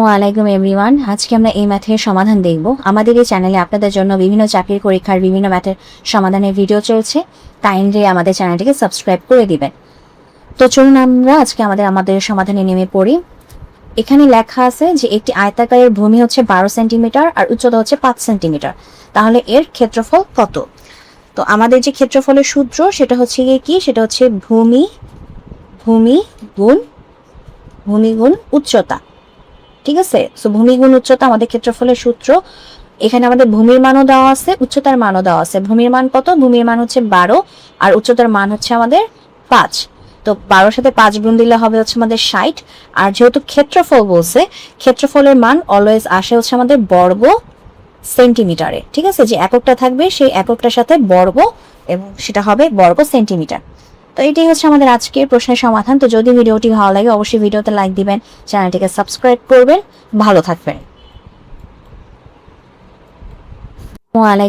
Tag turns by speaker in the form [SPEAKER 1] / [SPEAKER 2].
[SPEAKER 1] ওয়ালাইকুম এভরিওয়ান, আজকে আমরা এই ম্যাথের সমাধান দেখব। আমাদের এই চ্যানেলে আপনাদের জন্য বিভিন্ন চাকরির পরীক্ষার বিভিন্ন ম্যাথের সমাধানের ভিডিও চলছে। কাইন্ডলি আমাদের চ্যানেলটিকে সাবস্ক্রাইব করে দিবেন। তো চলুন আমরা আজকে আমাদের সমাধানে নেমে পড়ি। এখানে লেখা আছে যে একটি আয়তাকারের ভূমি হচ্ছে 12 সেন্টিমিটার আর উচ্চতা হচ্ছে 5 সেন্টিমিটার, তাহলে এর ক্ষেত্রফল কত? তো আমাদের যে ক্ষেত্রফলের সূত্র সেটা হচ্ছে কি, সেটা হচ্ছে ভূমি গুণ উচ্চতা। ঠিক আছে, সো ভূমি গুণ উচ্চতা আমাদের ক্ষেত্রফলের সূত্র। এখানে আমাদের ভূমির মানও দেওয়া আছে, উচ্চতার মানও দেওয়া আছে। ভূমির মান কত? ভূমির মান হচ্ছে 12 আর উচ্চতার মান হচ্ছে আমাদের 5। তো 12 সাথে 5 গুণ দিলে হবে হচ্ছে আমাদের 60। আর যেহেতু ক্ষেত্রফল বলছে, ক্ষেত্রফলের মান অলওয়েজ আসে হচ্ছে আমাদের বর্গ সেন্টিমিটারে। ঠিক আছে, যে এককটা থাকবে সেই এককটার সাথে বর্গ, এবং সেটা হবে বর্গ সেন্টিমিটার। তো এটাই হচ্ছে আমাদের আজকের প্রশ্নের সমাধান। তো যদি ভিডিওটি ভালো লাগে অবশ্যই ভিডিওতে লাইক দিবেন, চ্যানেলটিকে সাবস্ক্রাইব করবেন। ভালো থাকবেন। ওয়ালাইকুম